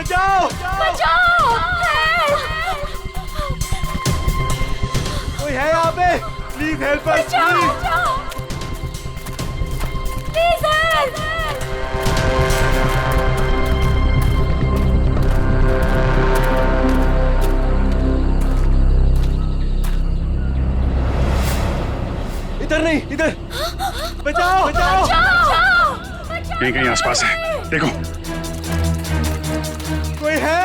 बचाओ बचाओ! कोई है यहाँ पे? Please help us, please. Please help! इधर नहीं, इधर। बचाओ बचाओ! कहीं कहीं आसपास है, देखो। कोई है?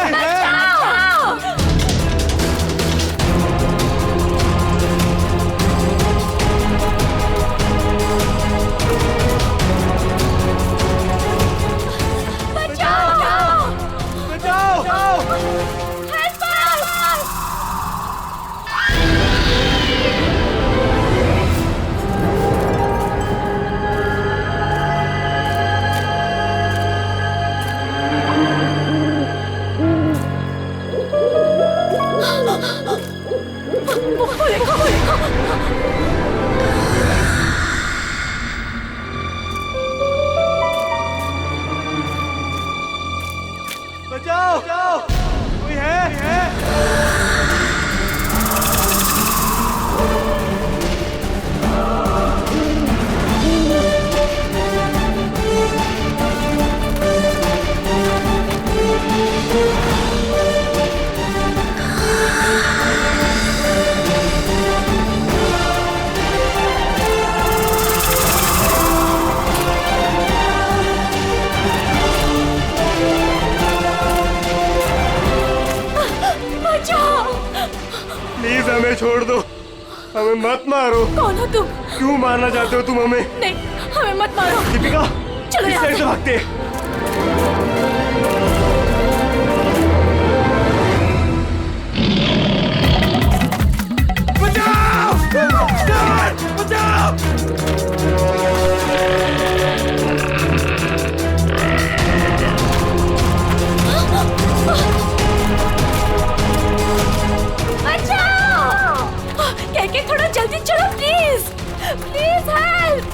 बचाओ! कोई है? प्लीज हमें छोड़ दो, हमें मत मारो। कौन हो तुम? क्यों मारना चाहते हो तुम हमें? नहीं, हमें मत मारो। दीपिका, चलो इस यहाँ साइड से। से भागते हैं। बचाओ! बचाओ! के थोड़ा जल्दी चलो प्लीज, प्लीज हेल्प!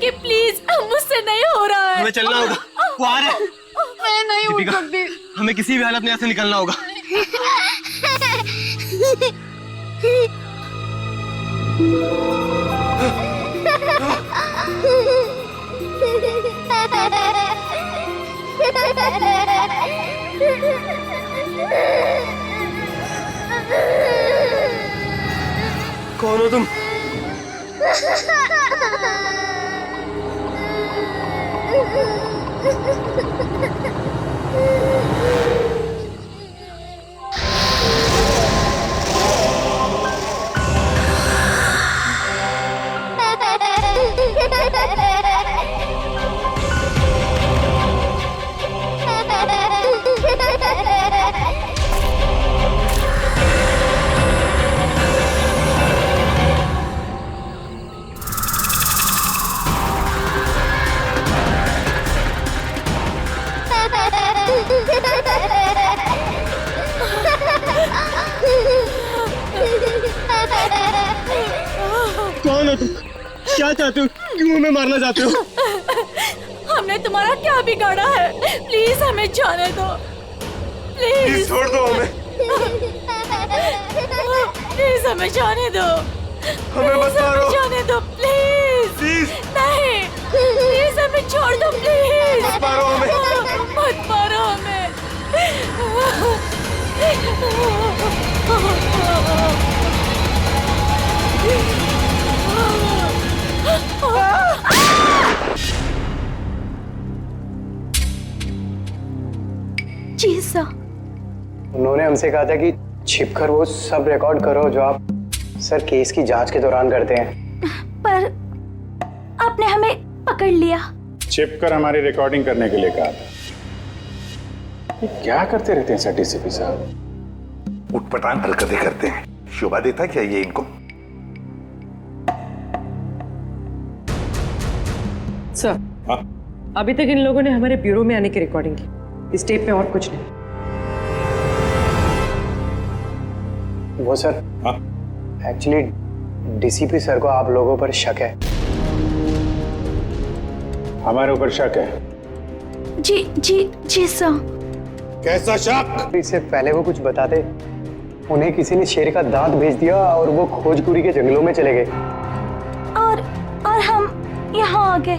के प्लीज, मुझसे नहीं हो रहा है। हमें चलना होगा, वो आ रहा है। मैं नहीं उठ दीपिका, सकती। हमें किसी भी हालत में यहाँ से निकलना होगा। कौन हो तुम? कौन हो तुम? क्या चाहते हो? क्यों हमें मारना चाहते हो? हमने तुम्हारा क्या बिगाड़ा है? प्लीज हमें जाने दो, प्लीज छोड़ दो हमें। प्लीज हमें जाने दो, हमें मत मारो। जाने दो प्लीज। प्लीज नहीं, प्लीज हमें छोड़ दो, प्लीज मत मारो हमें। मत मारो हमें। जी सर। उन्होंने हमसे कहा था कि छिपकर वो सब रिकॉर्ड करो जो आप सर केस की जांच के दौरान करते हैं। पर आपने हमें पकड़ लिया। छिपकर हमारी रिकॉर्डिंग करने के लिए कहा था। ये क्या करते रहते हैं सर डीसीपी साहब? उटपटांग हरकतें करते हैं। शोभा देता क्या ये इनको? सर, हाँ? अभी तक इन लोगों ने हमारे ब्यूरो में आने की रिकॉर्डिंग की। इस टेप पे और कुछ नहीं। वो सर, हाँ? एक्चुअली डीसीपी सर को आप लोगों पर शक है। हमारे ऊपर शक है? जी जी जी सर। कैसा शक? इससे पहले वो कुछ बताते, उन्हें किसी ने शेर का दांत भेज दिया और वो खोजपुरी के जंगलों में चले गए। और हम यहाँ आ गए।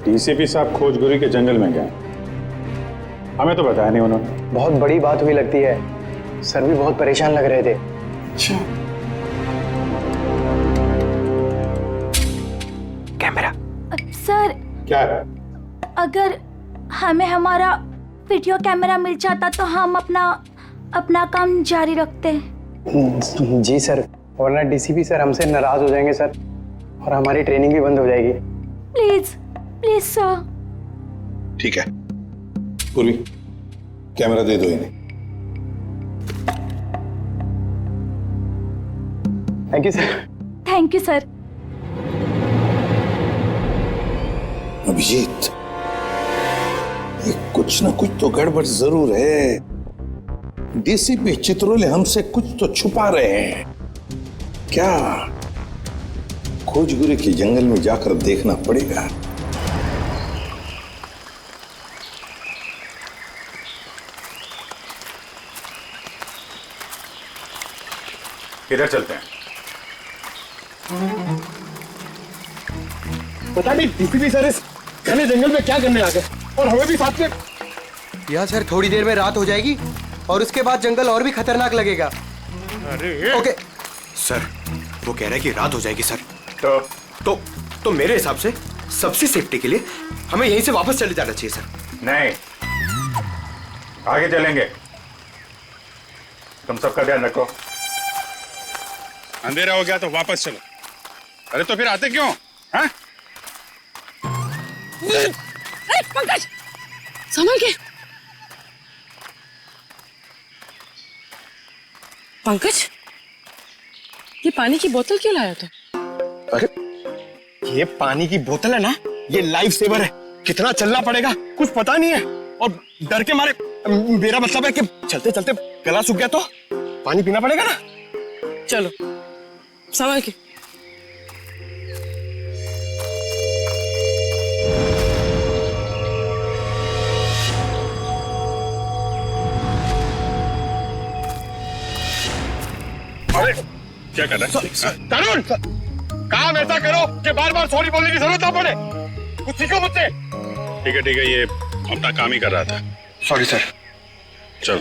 डीसीपी साहब खोजगुरी के जंगल में गए, हमें तो बताया नहीं उन्होंने। बहुत बड़ी बात हुई लगती है, सर भी बहुत परेशान लग रहे थे। अच्छा, कैमरा सर क्या है? अगर हमें हमारा वीडियो कैमरा मिल जाता तो हम अपना काम जारी रखते। जी सर, वरना डीसीपी सर हमसे नाराज हो जाएंगे सर, और हमारी ट्रेनिंग भी बंद हो जाएगी। Please please sir. ठीक है पूर्वी, कैमरा दे दो इन्हें। Thank you sir. Thank you sir. Abhijit, ये कुछ ना कुछ तो गड़बड़ जरूर है। डीसीपी चित्रोले हमसे कुछ तो छुपा रहे हैं। क्या? खोजगुरी के जंगल में जाकर देखना पड़ेगा। किधर चलते हैं? पता नहीं डीसीपी सर इस घने जंगल में क्या करने आ गए, और हमें भी साथ में। यहाँ सर थोड़ी देर में रात हो जाएगी और उसके बाद जंगल और भी खतरनाक लगेगा। अरे ओके सर, वो कह रहे हैं कि रात हो जाएगी सर। तो तो मेरे हिसाब से सबसे सेफ्टी के लिए हमें यहीं से वापस चले जाना चाहिए सर। नहीं, आगे चलेंगे। तुम सबका ध्यान रखो। अंधेरा हो गया तो वापस चलो। अरे तो फिर आते क्यों? हाँ? पंकज, संभल के। पंकज, ये पानी की बोतल क्यों लाया तू? अरे ये पानी की बोतल है ना, ये लाइफ सेवर है। कितना चलना पड़ेगा कुछ पता नहीं है, और डर के मारे, मेरा मतलब है कि चलते चलते गला सूख गया तो पानी पीना पड़ेगा ना। चलो संभल के। अरे क्या कर रहा है? तरुण, काम ऐसा करो कि बार बार सॉरी बोलने की जरूरत ना पड़े। कुछ सीखो मुझसे। ठीक है, ये अपना काम ही कर रहा था। Sorry sir. चल।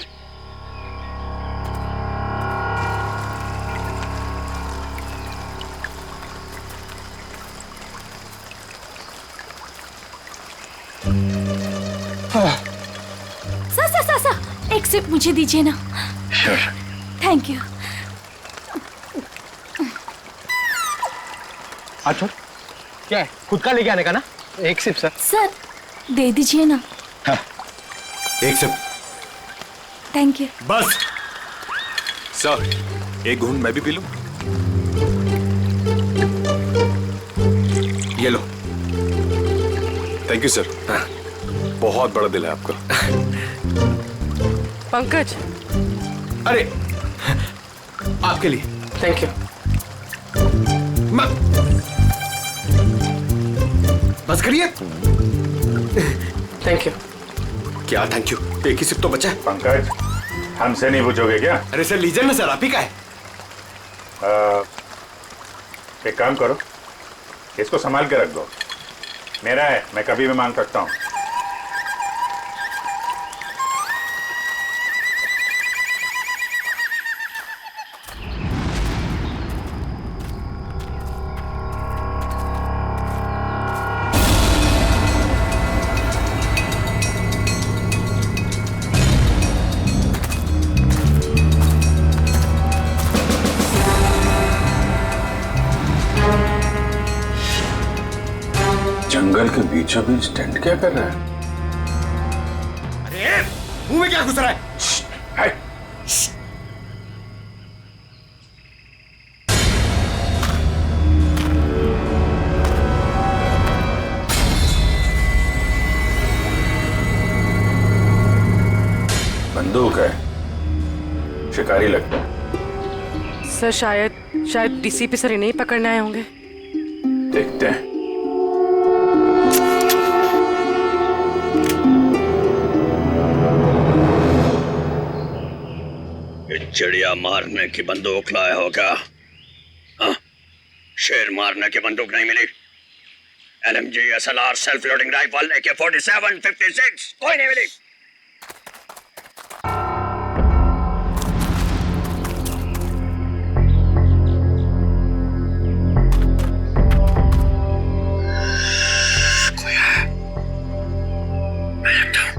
सर एक सिप मुझे दीजिए ना। Thank you. अच्छा क्या है, खुद का लेके आने का ना? एक सिप सर। सर दे दीजिए ना। एक से थैंक यू। बस सर, एक घूंट मैं भी पी लूं? ये लो। Thank you sir. बहुत बड़ा दिल है आपका। पंकज, अरे आपके लिए। Thank you. बस करिए। Thank you. क्या थैंक यू? एक ही सिप तो बचा है। पंकज, हमसे नहीं पूछोगे क्या? अरे सर लीजिए ना सर, आप ही का है। एक काम करो, इसको संभाल के रख दो। मेरा है, मैं कभी भी मांग सकता हूँ। जंगल के बीचों बीच टेंट क्या कर रहा है? अरे मुंह में क्या घुस रहा है? बंदूक है, शिकारी लगता है। सर शायद डीसीपी सर इन्हें ही पकड़ने आए होंगे। देखते हैं। चिड़िया मारने की बंदूक लाया हो क्या? हाँ? शेर मारने की बंदूक नहीं मिली? LMG, SLR, self loading rifle, AK-47, 56 कोई नहीं मिली? कोई है? मैं लगता हूं।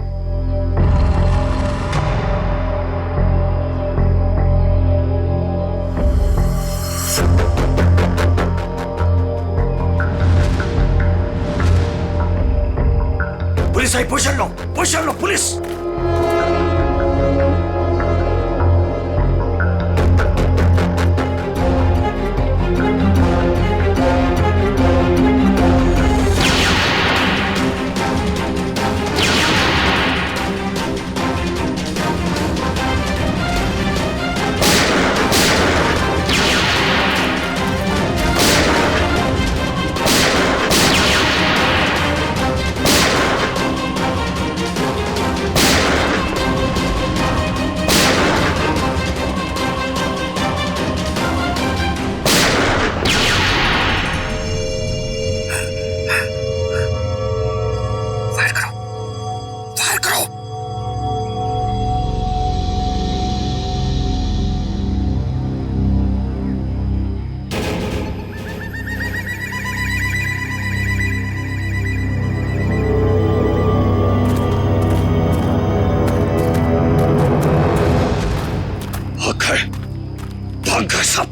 पुलिस आई, पोजीशन लो पुलिस। भाग गए सब।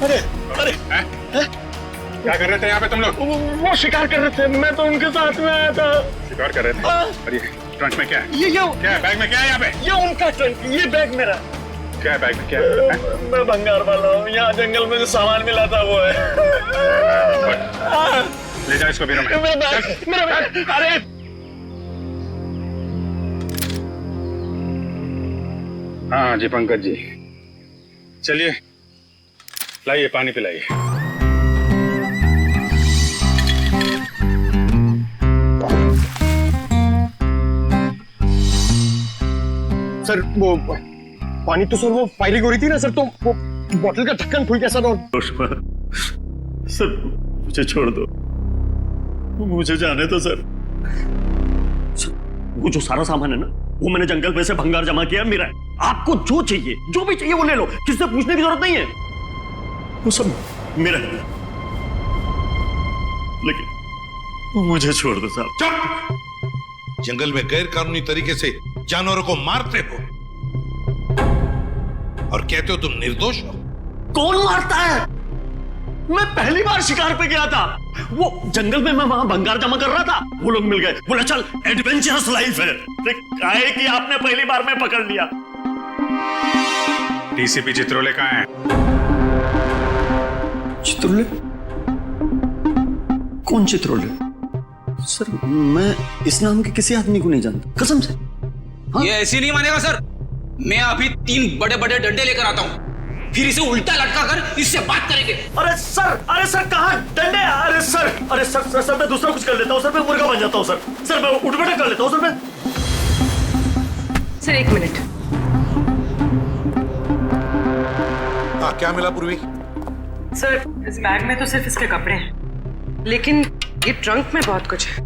अरे अरे क्या कर रहे थे यहाँ पे तुम लोग? वो शिकार कर रहे थे, मैं तो उनके साथ में आया था। शिकार कर रहे थे? अरे ट्रंक में क्या है? ये क्या है बैग में? क्या है यहाँ पे? ये उनका ट्रंक, ये बैग मेरा। क्या है बैग में? क्या है? मैं भंगार वाला हूँ, यहाँ जंगल में जो सामान मिला था वो है। ले जाओ इसको बीरो में। मेरा बैग। अरे हाँ जी पंकज जी, चलिए लाइए पानी पिलाइए। सर वो पानी तो सर वो फायरिंग हो रही थी ना सर, तो वो बोतल का ढक्कन खुल गया सर। और सर मुझे छोड़ दो, मुझे जाने दो सर। वो जो सारा सामान है ना, वो मैंने जंगल में से भंगार जमा किया मेरा है। आपको जो चाहिए, जो भी चाहिए वो ले लो, किससे पूछने की जरूरत नहीं है, वो सब मेरा है। लेकिन मुझे छोड़ दो साहब। चुप! जंगल में गैर कानूनी तरीके से जानवरों को मारते हो और कहते हो तुम निर्दोष हो। कौन मारता है? मैं पहली बार शिकार पे गया था, वो जंगल में मैं वहां भंगार जमा कर रहा था, वो लोग मिल गए, बोला चल एडवेंचरस लाइफ है। काहे कि आपने पहली बार में पकड़ लिया। डीसीपी चित्रोले कहाँ है? चित्रोले? कौन चित्रोले? सर मैं इस नाम के किसी आदमी को नहीं जानता, कसम से। हाँ? ये ऐसी नहीं मानेगा सर। मैं अभी 3 बड़े बड़े डंडे लेकर आता हूँ, फिर इसे उल्टा लटका कर इससे बात करेंगे। अरे सर कहाँ डंडे? अरे सर मैं दूसरा कुछ कर लेता हूँ सर, मैं मुर्गा बन जाता हूँ सर मैं उठ बैठा कर लेता हूँ सर मैं। Sir 1 minute. हाँ क्या मिला पूर्वी? सर इस बैग में तो सिर्फ इसके कपड़े हैं, लेकिन ये ट्रंक में बहुत कुछ है।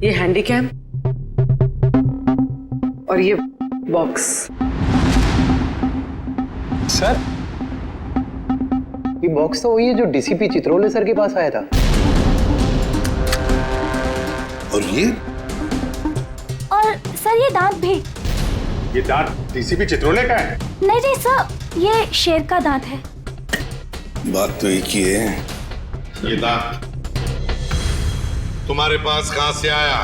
ये हैंडी कैम और ये बॉक्स। सर ये बॉक्स तो वही है जो डीसीपी चित्रोले सर के पास आया था। और ये? और सर ये दांत भी। ये दांत डीसीपी चित्रोले का है? नहीं सर, ये शेर का दांत है। बात तो एक ही है। ये दांत तुम्हारे पास कहां से आया?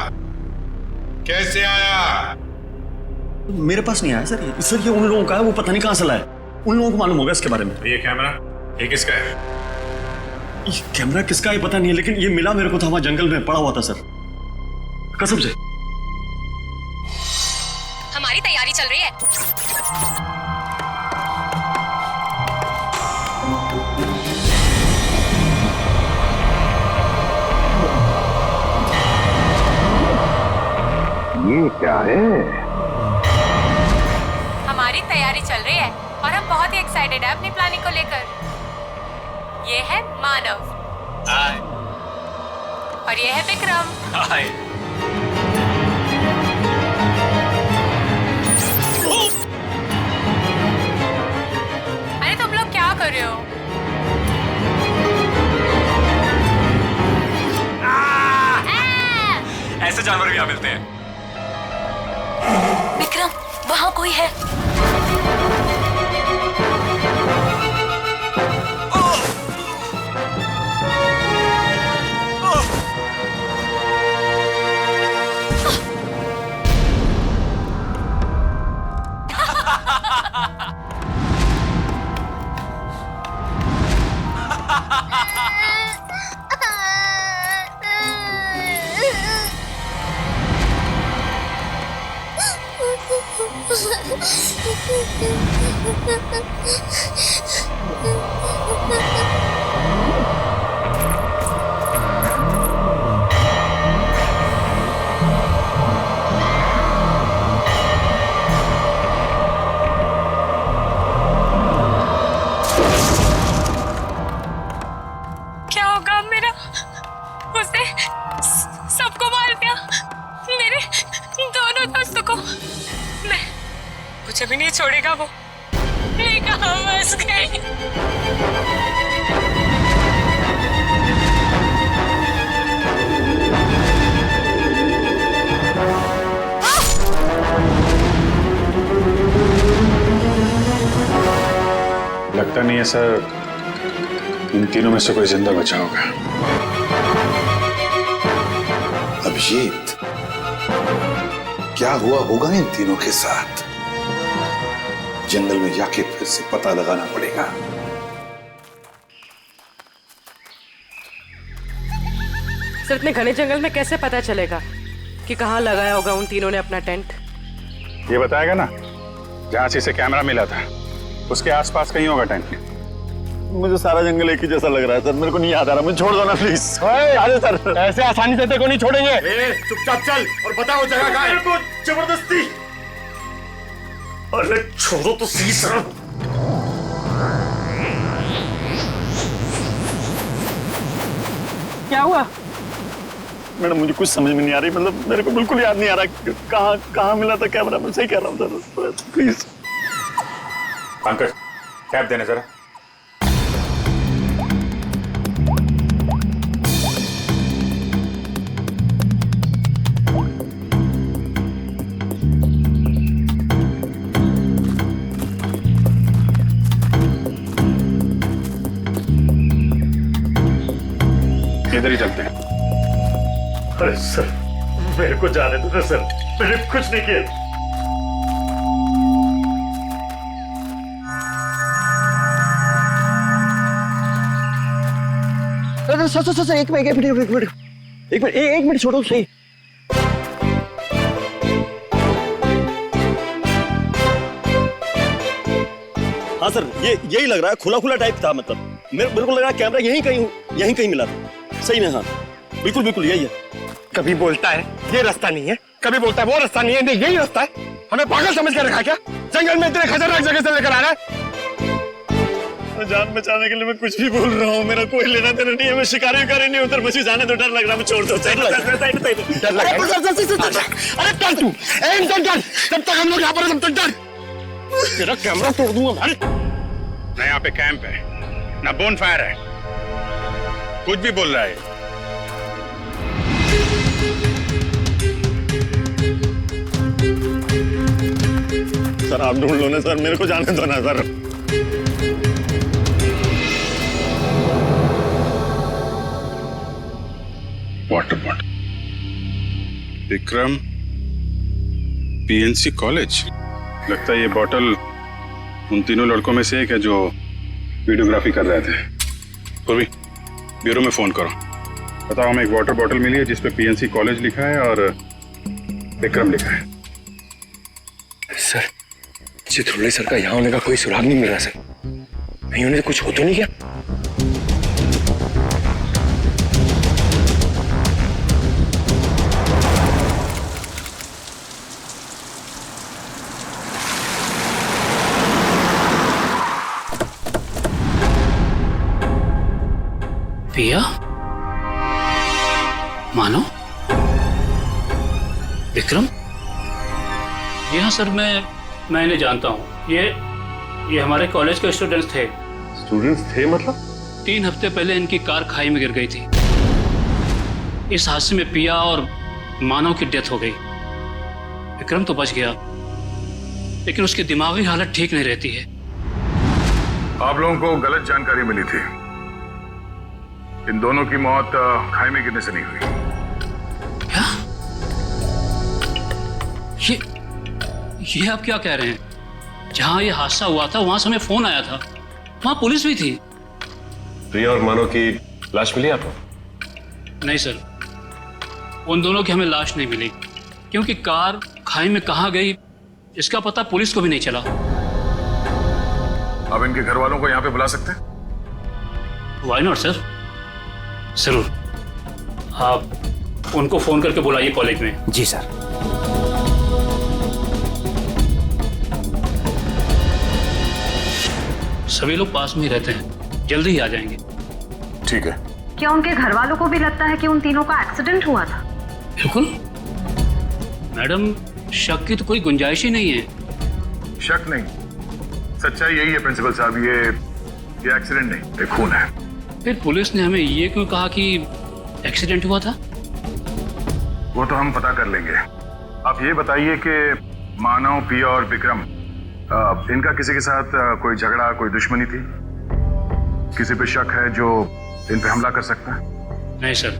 कैसे आया? मेरे पास नहीं आया सर ये उन लोगों का है, वो पता नहीं कहां से लाया, उन लोगों को मालूम होगा इसके बारे में। ये कैमरा ये किसका है? ये कैमरा किसका है पता नहीं है, लेकिन ये मिला मेरे को था वहां जंगल में पड़ा हुआ था सर, कसम से। हमारी तैयारी चल रही है। ये क्या है? हमारी तैयारी चल रही है और हम बहुत ही एक्साइटेड है अपनी प्लानिंग को लेकर। ये है मानव। हाय। और ये है विक्रम। हाय। अरे तुम लोग क्या कर रहे हो? ऐसे जानवर भी यहाँ मिलते हैं। विक्रम, वहाँ कोई है। क्या होगा मेरा? उसने सबको मार दिया, मेरे दोनों दोस्तों को। मैं मुझे भी नहीं छोड़ेगा वो। मैं कहाँ फंस गई? लगता नहीं है सर इन तीनों में से कोई जिंदा बचा होगा। अभिजीत, क्या हुआ होगा इन तीनों के साथ? जंगल में जाके फिर से पता लगाना पड़ेगा। सर इतने घने जंगल में कैसे पता चलेगा कि कहाँ लगाया होगा उन तीनों ने अपना टेंट? ये बताएगा ना, जहां से इसे कैमरा मिला था उसके आसपास कहीं होगा टेंट। मुझे सारा जंगल एक ही जैसा लग रहा है सर, मेरे को नहीं याद आ रहा, मुझे छोड़ दो ना प्लीज। अरे सर, ऐसे आसानी से तेरे को नहीं छोड़ेंगे। चुपचाप चल और बता वो जगह कहाँ है। मेरे को जबरदस्ती। अरे छोड़ो तो सही सर। क्या हुआ? मैडम मुझे कुछ समझ में नहीं आ रही, मतलब मेरे को बिल्कुल याद नहीं आ रहा कहाँ कहाँ मिला था कैमरा। मैं सही कह रहा हूँ सर, प्लीज। पंकज, कैब देने जरा। इधर ही चलते हैं। अरे सर मेरे को जाने दो ना सर, मैंने कुछ नहीं किया। सर एक मिनट छोड़ो सही। हाँ सर, यही लग रहा है, खुला खुला टाइप था। मतलब मेरे को लग रहा है कैमरा यहीं कहीं मिला था। सही में हाँ, बिल्कुल यही है। कभी बोलता है ये रास्ता नहीं है, कभी बोलता है वो रास्ता नहीं है, नहीं यही रास्ता है। हमें पागल समझ कर रखा क्या? जंगल में इतने खतरनाक जगह से लेकर आ रहा है। जान बचाने के लिए मैं कुछ भी बोल रहा हूँ, मेरा कोई लेना देना नहीं है। मैं शिकारी नहीं उधर, मुझे जाने तो डर लग रहा है। मैं छोड़ दो। डर लग रहा है। अरे कर तू जब तक हम लोग यहाँ पर, तब तक डर। तेरा कैमरा तोड़ दूंगा भाई। ना यहाँ पे कैंप है, ना बोन फायर है, कुछ भी बोल रहा है। सर आप ढूंढ लो ना सर, मेरे को जाने दो ना sir. Water bottle, Vikram, PNC college. लगता है ये बॉटल उन तीनों लड़कों में से एक है जो वीडियोग्राफी कर रहे थे। पूर्वी, ब्यूरो में फोन करो, बताओ हमें एक वाटर बॉटल मिली है जिसपे पीएनसी कॉलेज लिखा है और विक्रम लिखा है। सर, चित्रोले सर का यहाँ होने का कोई सुराग नहीं मिल रहा सर। कहीं उन्हें कुछ हो तो नहीं क्या? पिया, मानो, विक्रम? जी हाँ सर, मैं इन्हें जानता हूँ। ये हमारे कॉलेज के स्टूडेंट्स थे। स्टूडेंट्स थे मतलब? 3 हफ्ते पहले इनकी कार खाई में गिर गई थी। इस हादसे में पिया और मानव की डेथ हो गई। विक्रम तो बच गया, लेकिन उसकी दिमागी हालत ठीक नहीं रहती है। आप लोगों को गलत जानकारी मिली थी। इन दोनों की मौत खाई में गिरने से नहीं हुई। क्या? ये आप क्या कह रहे हैं? जहां ये हादसा हुआ था वहां से हमें फोन आया था, वहां पुलिस भी थी। प्रिया और मानव की लाश मिली आपको? नहीं सर, उन दोनों की हमें लाश नहीं मिली, क्योंकि कार खाई में कहां गई इसका पता पुलिस को भी नहीं चला। अब इनके घर वालों को यहाँ पे बुला सकते हैं? व्हाई नॉट सर, जरूर। आप उनको फोन करके बुलाइए कॉलेज में। जी सर। सभी लोग पास में ही रहते हैं, जल्दी ही आ जाएंगे। ठीक है। क्या उनके घर वालों को भी लगता है कि उन तीनों का एक्सीडेंट हुआ था? बिल्कुल मैडम, शक की तो कोई गुंजाइश ही नहीं है। शक नहीं, सच्चाई यही है प्रिंसिपल साहब। ये एक्सीडेंट नहीं, ये खून है। फिर पुलिस ने हमें ये क्यों कहा कि एक्सीडेंट हुआ था? वो तो हम पता कर लेंगे। आप ये बताइए कि मानव, पिया और विक्रम, इनका किसी के साथ कोई झगड़ा, कोई दुश्मनी थी? किसी पे शक है जो इन पे हमला कर सकता है? नहीं सर,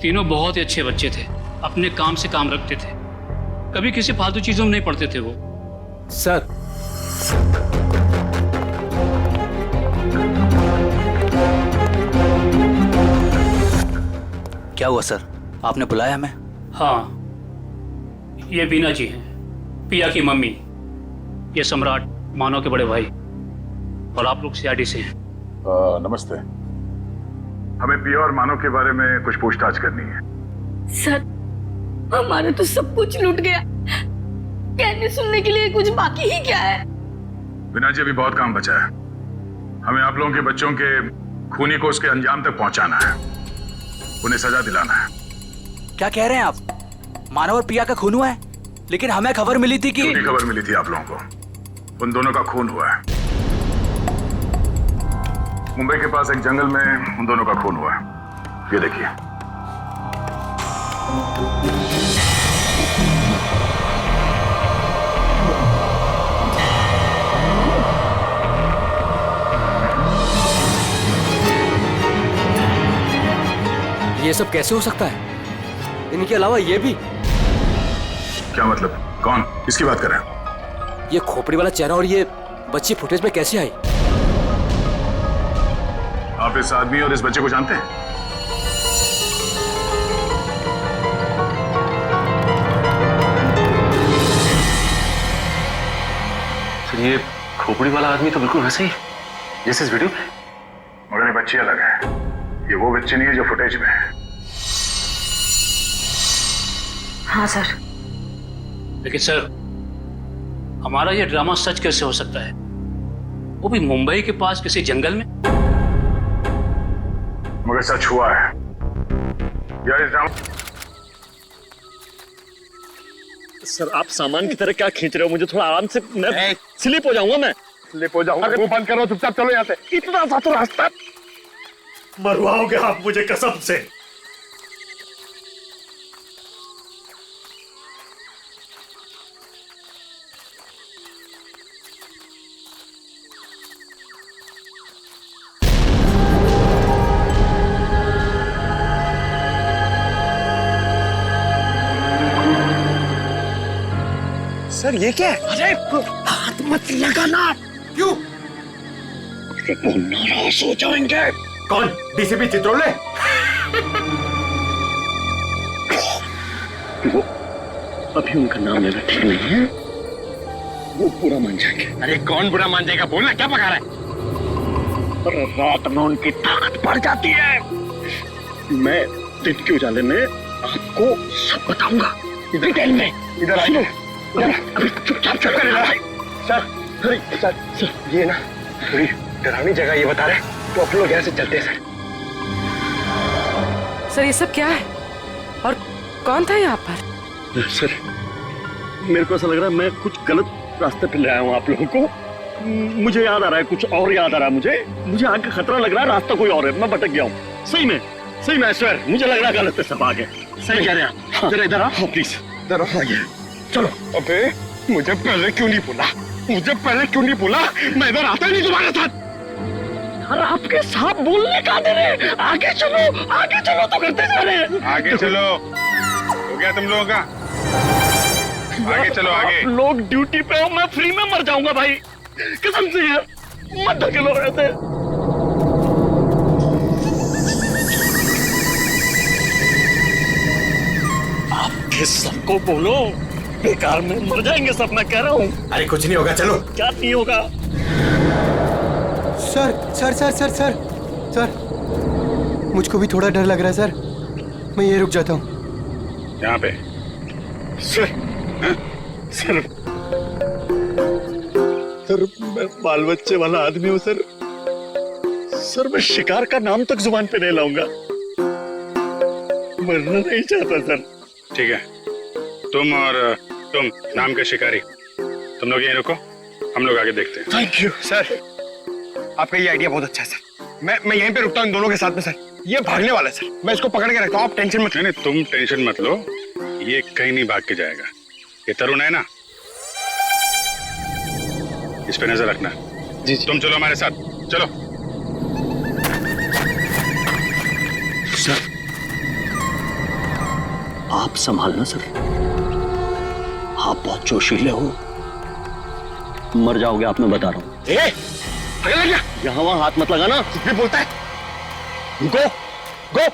तीनों बहुत ही अच्छे बच्चे थे, अपने काम से काम रखते थे, कभी किसी फालतू चीजों में नहीं पड़ते थे वो। सर, क्या हुआ सर, आपने बुलाया हमें? हाँ, ये बीना जी हैं, पिया की मम्मी, ये सम्राट, मानव के बड़े भाई, और आप लोग सीआईडी से हैं। नमस्ते। हमें पिया और मानव के बारे में कुछ पूछताछ करनी है। सर, हमारा तो सब कुछ लूट गया, कहने सुनने के लिए कुछ बाकी ही क्या है? बिना जी, अभी बहुत काम बचा है। हमें आप लोगों के बच्चों के खूनी को उसके अंजाम तक पहुंचाना है, उन्हें सजा दिलाना है। क्या कह रहे हैं आप? मानव और पिया का खून हुआ है, लेकिन हमें खबर मिली थी कि... झूठी खबर मिली थी आप लोगों को। उन दोनों का खून हुआ है। मुंबई के पास एक जंगल में उन दोनों का खून हुआ है। ये देखिए। ये सब कैसे हो सकता है? इनके अलावा ये भी? क्या मतलब? कौन? किसकी बात कर रहे हैं? ये खोपड़ी वाला चेहरा और ये बच्ची फुटेज में कैसे आई? आप इस आदमी और इस बच्चे को जानते हैं? सर, ये खोपड़ी वाला आदमी तो बिल्कुल वैसे ही जैसे इस वीडियो में, मगर ये बच्ची अलग है। ये वो बच्ची नहीं है जो फुटेज में है। हाँ सर। लेकिन सर, हमारा ये ड्रामा सच कैसे हो सकता है, वो भी मुंबई के पास किसी जंगल में? मगर सच हुआ है यार। इस ड्रामा... सर, आप सामान की तरह क्या खींच रहे हो? मुझे थोड़ा आराम से, मैं स्लिप हो जाऊंगा। मैं स्लिप हो जाऊंगा? मुंह बंद करो, चुपचाप चलो यहाँ से। इतना सा तो रास्ता। मरवाओगे आप मुझे कसम से। सर, ये क्या है? अरे हाथ मत लगाना। क्यों? वो नाराज हो जाएंगे। कौन? डीसीपी चित्रोले? वो अभी उनका नाम लेना ठीक नहीं है, वो बुरा मान जाएंगे। अरे कौन बुरा मान जाएगा? बोलना, क्या पका रहा है? और रात में उनकी ताकत बढ़ जाती है। मैं दिन के उजाले में आपको सब बताऊंगा, डिटेल में। इधर आइए। अभी चुपचाप चल कर सर, सर, ये ना थोड़ी डरावनी जगह ये बता रहे, तो अपन लोग यहाँ से चलते हैं सर। सर ये सब क्या है और कौन था यहाँ पर? सर मेरे को ऐसा लग रहा है मैं कुछ गलत रास्ते पे ले आया हूँ आप लोगों को। मुझे याद आ रहा है, कुछ और याद आ रहा है मुझे आगे खतरा लग रहा है, रास्ता कोई और है, मैं भटक गया हूँ। सही में I swear, मुझे लग रहा है गलत सब आगे। सही कह रहे हैं। हाँ, जरा इधर आ प्लीज, इधर आइए। चलो। अबे मुझे पहले क्यों नहीं बोला, मैं इधर आता ही नहीं तुम्हारे साथ। यार आपके साथ बोलने का दे रहे, आगे चलो तो करते जा रहे हैं। आगे चलो, हो गया तुम लोगों का? आगे चलो आगे। लोग ड्यूटी पे हो, मैं फ्री में मर जाऊंगा भाई, कसम से यार, मत धकेलो ऐसे। आपके सबको बोलो, बेकार में मर जाएंगे सब, मैं कह रहा हूँ। अरे कुछ नहीं होगा, चलो। क्या नहीं होगा? सर मुझको भी थोड़ा डर लग रहा है सर, मैं ये रुक जाता हूँ यहाँ पे। सर मैं बाल बच्चे वाला आदमी हूँ सर मैं शिकार का नाम तक जुबान पे नहीं लाऊंगा, मरना नहीं चाहता सर। ठीक है, तुम और तुम नाम के शिकारी, तुम लोग यहीं रुको, हम लोग आगे देखते हैं। थैंक यू सर, आपका ये आइडिया बहुत अच्छा है सर। मैं यहीं पे रुकता हूँ इन दोनों के साथ में सर। ये भागने वाला है सर, मैं इसको पकड़ के रखता हूँ, आप टेंशन मत। नहीं, तुम टेंशन मत लो, ये कहीं नहीं भाग के जाएगा। ये तरुण है ना, इस पे नजर रखना। जी। तुम चलो हमारे साथ, चलो। सर आप संभालना सर, आप बहुत जोशीले हो, मर जाओगे आप, मैं बता रहा हूँ। यहाँ वहां हाथ मत लगाना, कुछ भी बोलता है। गो गो।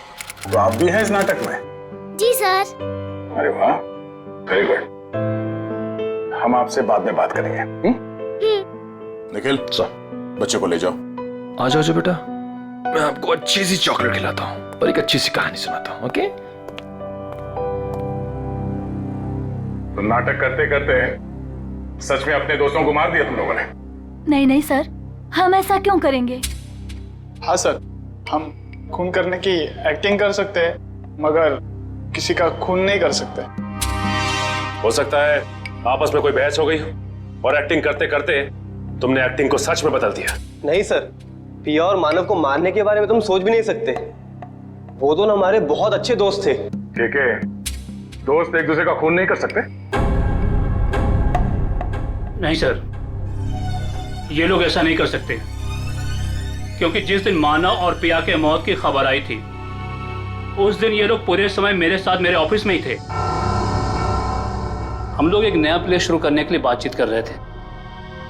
तो आप भी हैं इस नाटक में? जी सर। अरे वाह, वेरी गुड। हम आपसे बाद में बात करेंगे। निखिल सर, बच्चे को ले जाओ। आ जाओ बेटा, मैं आपको अच्छी सी चॉकलेट खिलाता हूँ और एक अच्छी सी कहानी सुनाता हूँ। ओके? तो नाटक करते करते सच में अपने दोस्तों को मार दिया तुम लोगों ने? नहीं सर, हम ऐसा क्यों करेंगे? हाँ सर, हम खून करने की एक्टिंग कर सकते हैं, मगर किसी का खून नहीं कर सकते। हो सकता है आपस में कोई बहस हो गई और एक्टिंग करते करते तुमने एक्टिंग को सच में बदल दिया। नहीं सर, पिया और मानव को मारने के बारे में तुम सोच भी नहीं सकते। वो दोनों हमारे बहुत अच्छे दोस्त थे। ठीक है, दोस्त एक दूसरे का खून नहीं कर सकते? नहीं सर, ये लोग ऐसा नहीं कर सकते, क्योंकि जिस दिन मानव और पिया के मौत की खबर आई थी, उस दिन ये लोग पूरे समय मेरे साथ मेरे ऑफिस में ही थे। हम लोग एक नया प्ले शुरू करने के लिए बातचीत कर रहे थे।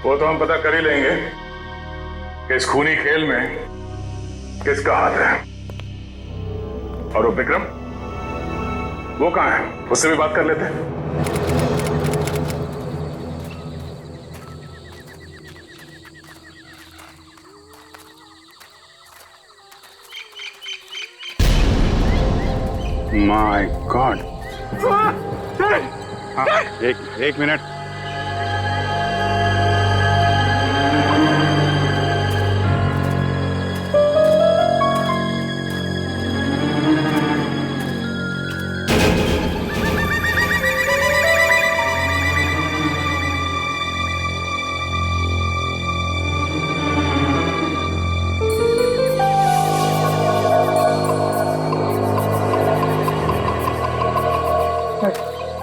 वो तो हम पता कर ही लेंगे कि इस खूनी खेल में किसका हाथ है। और वो विक्रम, वो कहाँ है? उससे भी बात कर लेते हैं। My God. एक मिनट।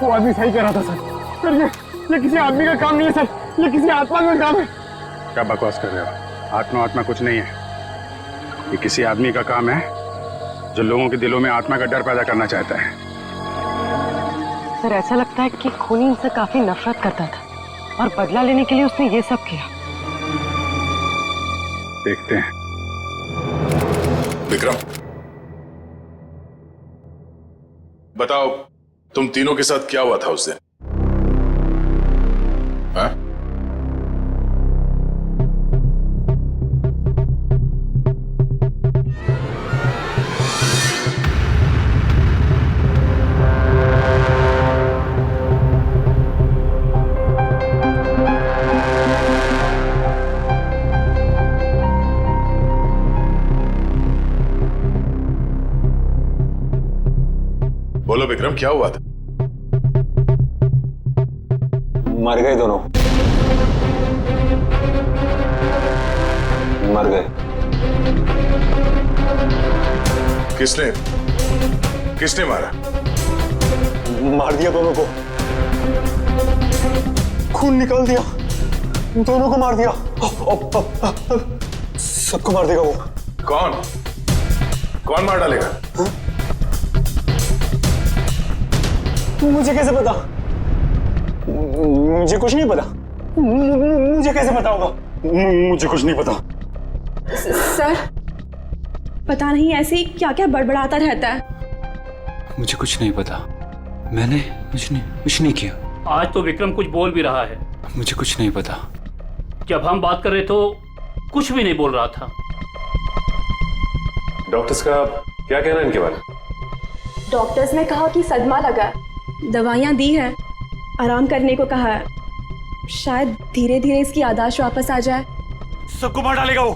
वो आदमी सही कह रहा था सर, ये किसी आदमी का काम नहीं है सर, ये किसी आत्मा का काम है। क्या बकवास कर रहे हो? आत्मा कुछ नहीं है, ये किसी आदमी का काम है जो लोगों के दिलों में आत्मा का डर पैदा करना चाहता है। सर ऐसा लगता है कि खूनी इनसे काफी नफरत करता था और बदला लेने के लिए उसने ये सब किया। देखते हैं। विक्रम, बताओ तुम तीनों के साथ क्या हुआ था उस दिन? हाँ? विक्रम, क्या हुआ था? मर गए दोनों, मर गए। किसने मारा? मार दिया दोनों को, खून निकाल दिया, दोनों को मार दिया। सबको मार देगा वो। कौन मार डालेगा? मुझे कैसे पता? मुझे कुछ नहीं पता। मुझे कैसे पता होगा? मुझे कुछ नहीं पता। सर, पता नहीं ऐसे ही क्या क्या बड़बड़ाता रहता है। मुझे कुछ नहीं पता, मैंने कुछ नहीं किया। आज तो विक्रम कुछ बोल भी रहा है। मुझे कुछ नहीं पता। जब हम बात कर रहे तो कुछ भी नहीं बोल रहा था। डॉक्टर्स का क्या कहना है इनके बारे में? डॉक्टर्स ने कहा कि सदमा लगा है, दवाइयाँ दी है, आराम करने को कहा है। शायद धीरे धीरे इसकी याददाश्त वापस आ जाए। सबको मार डालेगा वो,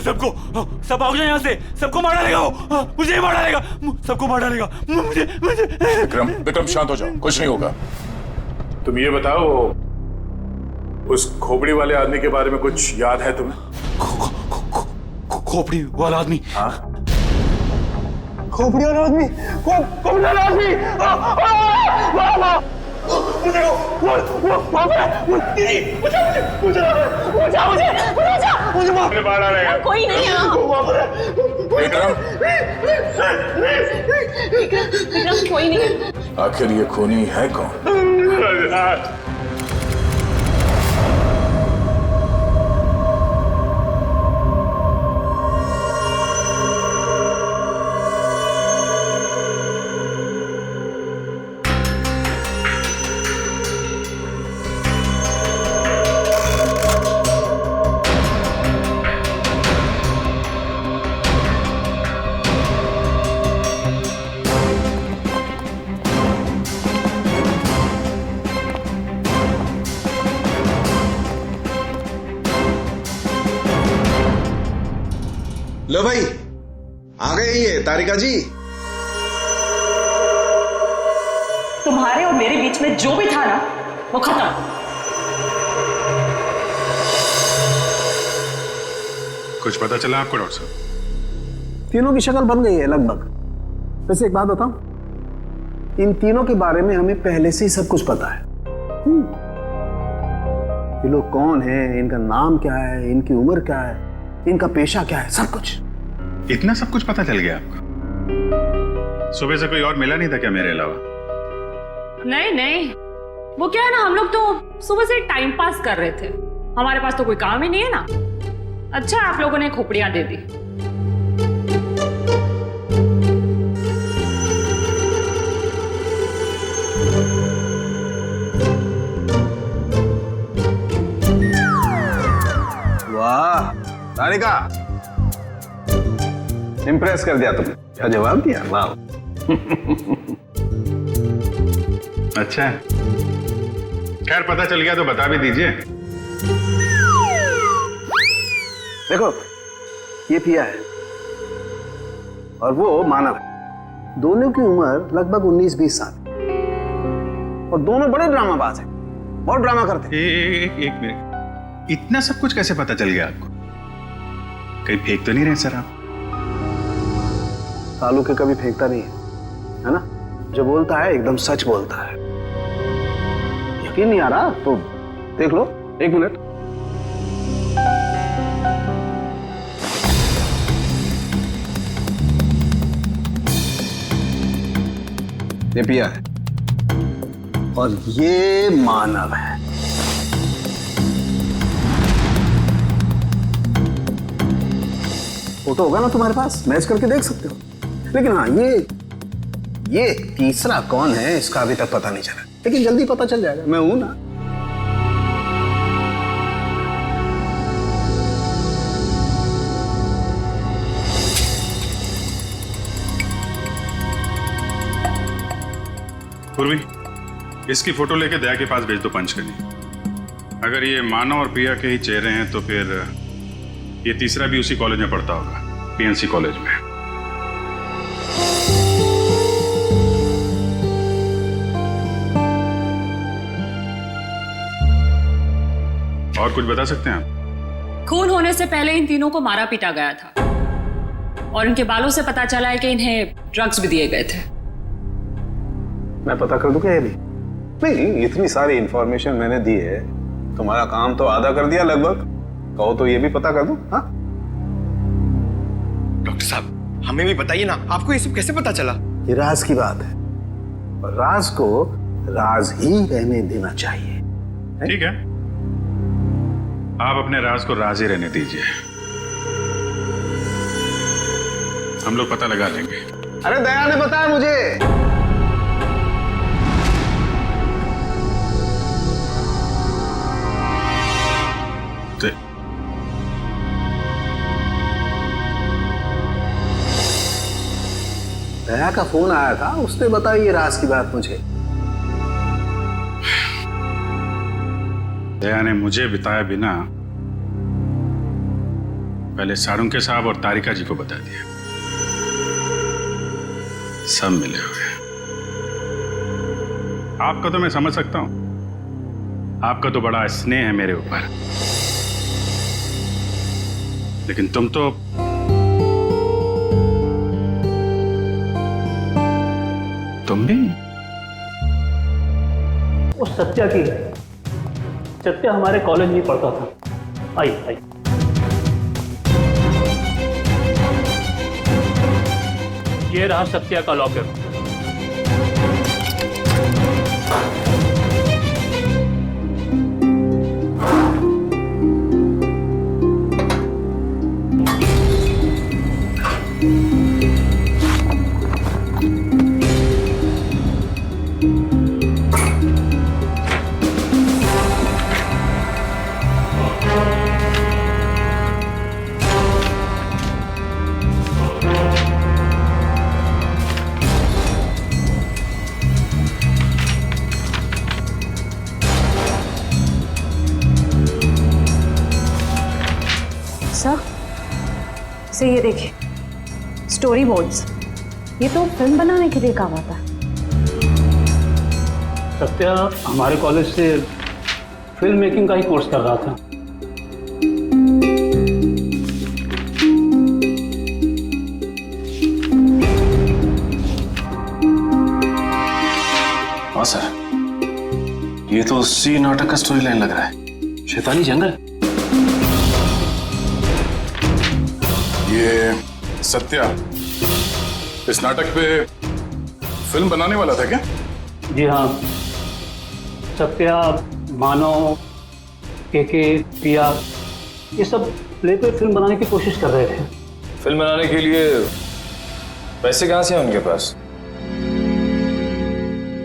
सबको, सब भाग जाए यहाँ से, सबको मार डालेगा वो, मुझे ही मार डालेगा, सबको मार डालेगा, मुझे। विक्रम शांत हो जाओ, कुछ नहीं होगा। तुम ये बताओ, उस खोपड़ी वाले आदमी के बारे में कुछ याद है तुम्हें? खोपड़ी वाला आदमी? हाँ, खोपड़ी वाला आदमी, खोपड़ी वाला आदमी। मुझे मार डालेगा। कोई नहीं है। विक्रम, कोई नहीं है। आखिर ये खूनी है कौन? लो भाई, आ गए ये तारिका जी। तुम्हारे और मेरे बीच में जो भी था ना, वो खत्म। कुछ पता चला आपको डॉक्टर साहब? तीनों की शक्ल बन गई है लगभग। वैसे एक बात बताऊं, इन तीनों के बारे में हमें पहले से ही सब कुछ पता है। ये लोग कौन हैं, इनका नाम क्या है, इनकी उम्र क्या है, इनका पेशा क्या है, सब कुछ। इतना सब कुछ पता चल गया आपको? सुबह से कोई और मिला नहीं था क्या मेरे अलावा? नहीं, वो क्या है ना, हम लोग तो सुबह से टाइम पास कर रहे थे, हमारे पास तो कोई काम ही नहीं है ना। अच्छा आप लोगों ने खोपड़ियां दे दी। वाह तारिका, इम्प्रेस कर दिया तुमने। क्या जवाब दिया, वाह। अच्छा, खैर पता चल गया तो बता भी दीजिए। देखो, ये पिया है और वो मानव है। दोनों की उम्र लगभग 19-20 साल और दोनों बड़े ड्रामाबाज हैं, बहुत ड्रामा करते हैं। एक मिनट, इतना सब कुछ कैसे पता चल गया आपको? कहीं फेंक तो नहीं रहे सर आप? तालू के कभी फेंकता नहीं है ना? जो बोलता है एकदम सच बोलता है। यकीन नहीं आ रहा तो देख लो, एक मिनट। ये पिया है और ये मानव है। फोटो होगा ना तुम्हारे पास, मैच करके देख सकते हो। लेकिन हाँ, ये तीसरा कौन है इसका अभी तक पता नहीं चला, लेकिन जल्दी पता चल जाएगा। मैं हूं ना। पूर्वी, इसकी फोटो लेके दया के पास भेज दो पंच करनी। अगर ये मानव और प्रिया के ही चेहरे हैं तो फिर ये तीसरा भी उसी कॉलेज में पढ़ता होगा, पीएनसी कॉलेज में। और कुछ बता सकते हैं आप? खून होने से पहले इन तीनों को मारा पीटा गया था और इनके बालों से पता चला है कि इन्हें ड्रग्स भी दिए गए थे। मैं पता कर दूं क्या ये भी? नहीं, इतनी सारी इंफॉर्मेशन मैंने दी है, तुम्हारा काम तो आधा कर दिया लगभग। कहो तो ये भी पता कर दूं? हाँ? डॉक्टर साहब, हमें भी बताइए ना, आपको ये सब कैसे पता चला? ये राज की बात है और राज को राज ही रहने देना चाहिए। ठीक है, आप अपने राज को राज ही रहने दीजिए, हम लोग पता लगा लेंगे। अरे दया ने बताया मुझे। दया का फोन आया था, उसने बताई ये राज की बात मुझे। दया ने मुझे बताए बिना पहले सारुंके साहब और तारिका जी को बता दिया। सब मिले हुए। आपका तो मैं समझ सकता हूं, आपका तो बड़ा स्नेह है मेरे ऊपर, लेकिन तुम तो तुम भी। वो सत्या की है। सत्या हमारे कॉलेज में पढ़ता था। आई आई ये रहा सत्या का लॉकर। से ये देखिए, स्टोरी बोर्ड्स। ये तो फिल्म बनाने के लिए काम आता है। सत्या हमारे कॉलेज से फिल्म मेकिंग का ही कोर्स कर रहा था। हाँ सर, ये तो उसी नाटक का स्टोरी लाइन लग रहा है, शैतानी जंगल। ये सत्या इस नाटक पे फिल्म बनाने वाला था क्या? जी हाँ, सत्या, मानव, केके, पिया, ये सब प्ले पे फिल्म बनाने की कोशिश कर रहे थे। फिल्म बनाने के लिए पैसे कहाँ से हैं उनके पास?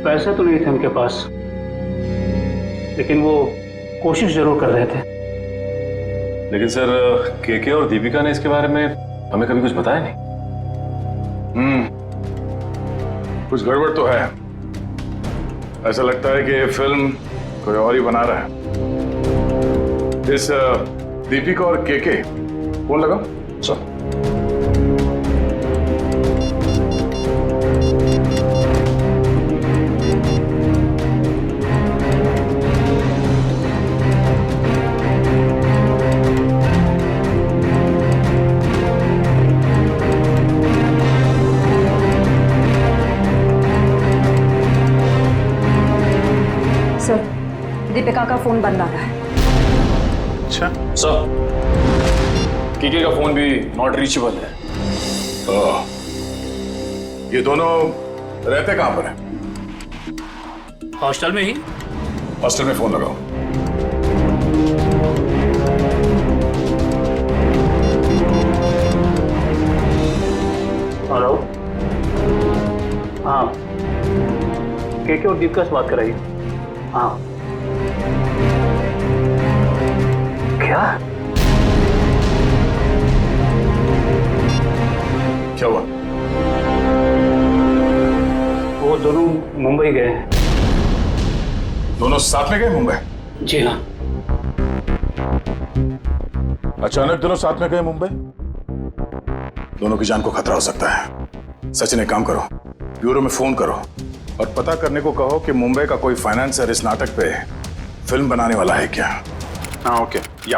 पैसे तो नहीं थे उनके पास, लेकिन वो कोशिश जरूर कर रहे थे। लेकिन सर, केके और दीपिका ने इसके बारे में हमें कभी कुछ बताया नहीं। कुछ गड़बड़ तो है। ऐसा लगता है कि ये फिल्म कोई और ही बना रहा है। इस दीपिका और केके फोन लगाओ। सर दीपिका का फोन बंद आ रहा है। अच्छा सर, केके का फोन भी नॉट रीचेबल है। ये दोनों रहते कहां पर हैं? हॉस्टल में ही। हॉस्टल में फोन लगाओ। हेलो, हाँ, केके और दीपिका से बात कराइए। हाँ, क्या क्या हुआ? वो दोनों मुंबई गए हैं। दोनों साथ में गए मुंबई? जी हाँ। अचानक दोनों साथ में गए मुंबई? दोनों की जान को खतरा हो सकता है। सचिन, एक काम करो, ब्यूरो में फोन करो और पता करने को कहो कि मुंबई का कोई फाइनेंसर इस नाटक पे फिल्म बनाने वाला है क्या। हाँ ओके, या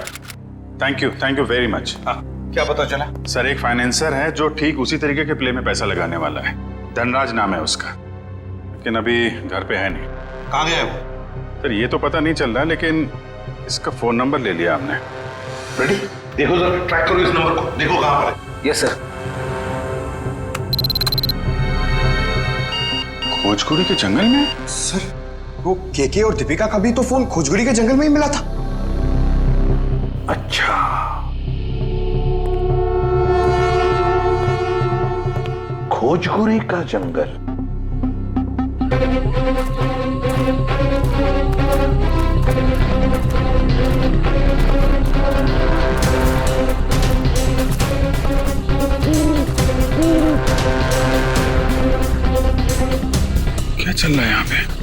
थैंक यू वेरी मच। क्या पता चला? सर एक फाइनेंसर है जो ठीक उसी तरीके के प्ले में पैसा लगाने वाला है। धनराज नाम है उसका, लेकिन अभी घर पे है नहीं। कहाँ गया है वो? सर ये तो पता नहीं चल रहा, लेकिन इसका फोन नंबर ले लिया आपने। रेडी? देखो जरा, ट्रैक करो इस नंबर को, देखो कहाँ पर है। Yes sir. खोजकुड़ी के जंगल में? सर वो केके और दीपिका का भी तो फोन खोजकुड़ी के जंगल में ही मिला था। अच्छा, खोजकुड़ी का जंगल। क्या चल रहा है यहाँ पे?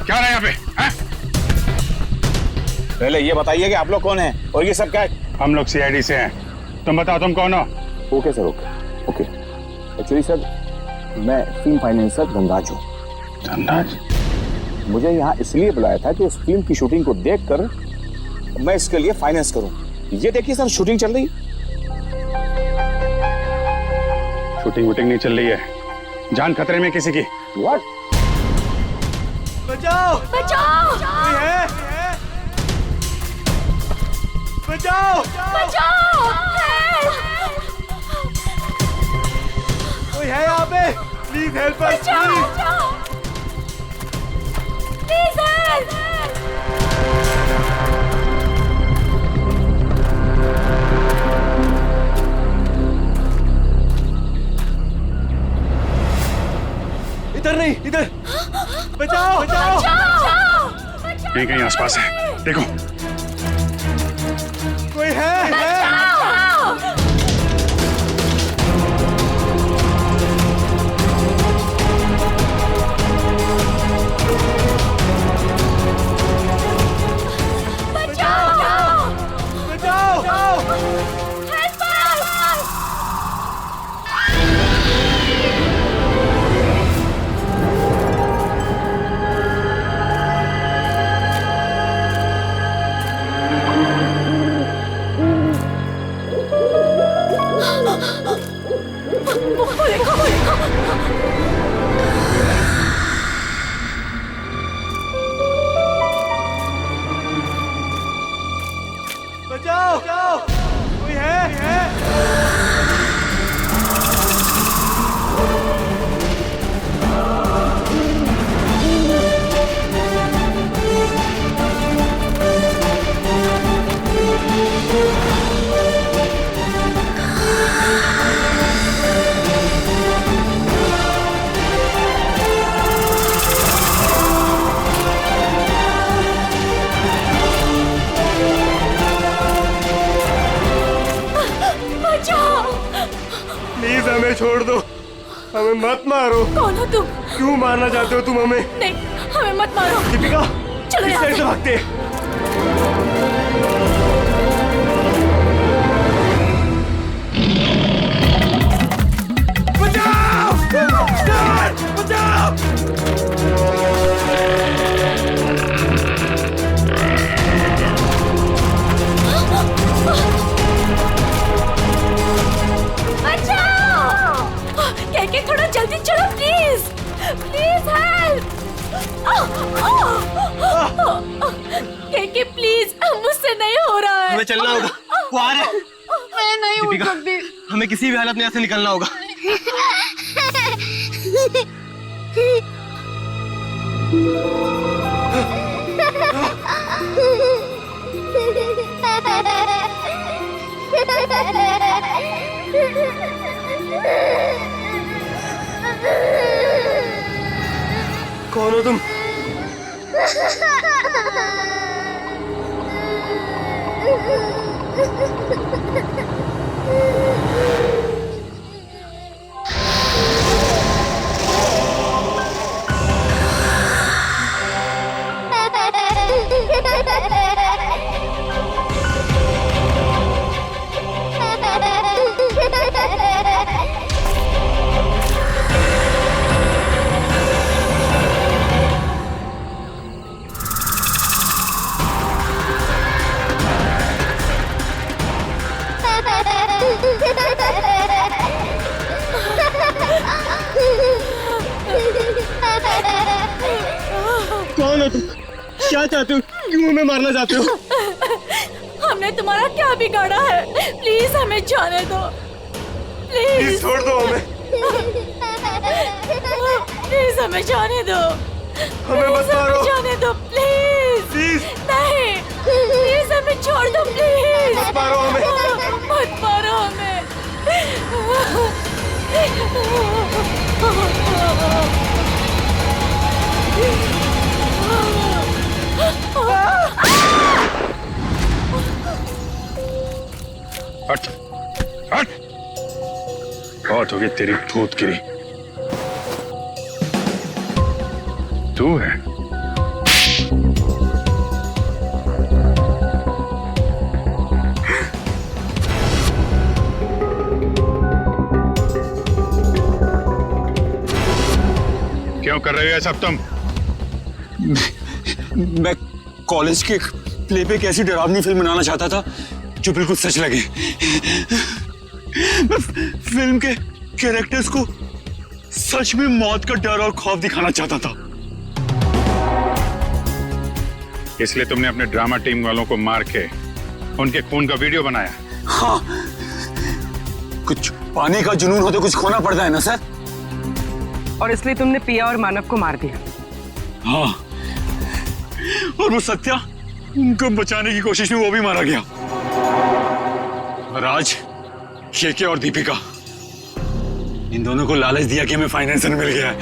क्या रहा है यहाँ पे? पहले ये बताइए कि आप लोग कौन हैं और ये सब क्या है? हम लोग सीआईडी से हैं। तुम बताओ तुम कौन हो? Okay sir, okay. Actually sir मैं फिल्म फाइनेंसर धनराज हूँ। धनराज? मुझे यहाँ इसलिए बुलाया था कि उस फिल्म की शूटिंग को देखकर मैं इसके लिए फाइनेंस करूँ। ये देखिए सर, शूटिंग चल रही। शूटिंग वूटिंग नहीं चल रही है, जान खतरे में किसी की। व्हाट? बचाओ! बचाओ! कोई है? बचाओ! बचाओ! कोई है यहाँ पे? Please help us! Please help! इधर नहीं, इधर! बचाओ! बचाओ! यहीं कहीं आसपास है, देखो। कोई है? बचाओ! कोई है? प्लीज हमें छोड़ दो, हमें मत मारो। कौन हो तुम? क्यों मारना चाहते हो तुम हमें? नहीं, हमें मत मारो। दीपिका, चलो इस यहाँ साइड से। से भागते। बचाओ! केके थोड़ा जल्दी चलो please, please help. KK please, मुझसे नहीं हो रहा है। हमें चलना होगा, वो आ रहा है। मैं नहीं उठ दीपिका, सकती। हमें किसी भी हालत में यहाँ से निकलना होगा। कौन हो तुम? कौन हो तुम? क्या चाहते हो? क्यों हमें मारना चाहते हो? हमने तुम्हारा क्या बिगाड़ा है? प्लीज हमें जाने दो, प्लीज छोड़ दो हमें। प्लीज हमें जाने दो, हमें मत मारो। जाने दो प्लीज। नहीं, प्लीज हमें छोड़ दो, प्लीज मत मारो हमें। मत मारो हमें। हट हट, बहुत हो गई तेरी भूत गिरी। तू है क्यों कर रहे हो ये सब तुम? मैं कॉलेज के प्ले पे एक ऐसी डरावनी फिल्म बनाना चाहता था जो बिल्कुल सच लगे। मैं फिल्म के कैरेक्टर्स को सच में मौत का डर और खौफ दिखाना चाहता था। इसलिए तुमने अपने ड्रामा टीम वालों को मार के उनके खून का वीडियो बनाया? हाँ, कुछ पाने का जुनून हो तो कुछ खोना पड़ता है ना सर। और इसलिए तुमने पिया और मानव को मार दिया? हाँ, और वो सत्या, उनको बचाने की कोशिश में वो भी मारा गया। राज, केके और दीपिका, इन दोनों को लालच दिया कि हमें फाइनेंसर मिल गया है।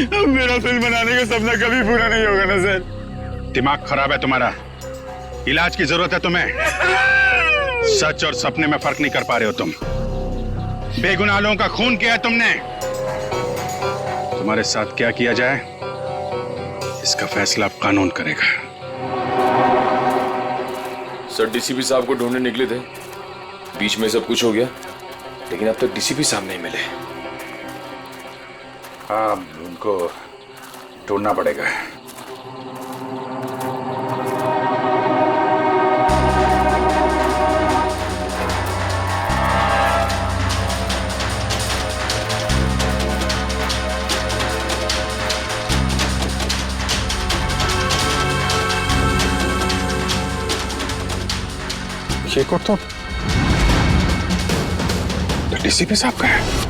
अब मेरा फिल्म बनाने का सपना कभी पूरा नहीं होगा ना सर। दिमाग खराब है तुम्हारा, इलाज की जरूरत है तुम्हें। सच और सपने में फर्क नहीं कर पा रहे हो तुम। बेगुनाह लोगों का खून किया है तुमने। तुम्हारे साथ क्या किया जाए इसका फैसला अब कानून करेगा। सर डीसीपी साहब को ढूंढने निकले थे, बीच में सब कुछ हो गया, लेकिन अब तक डीसीपी साहब नहीं मिले। हाँ, उनको ढूंढना पड़ेगा। ये को तो डीसीपी साहब का है।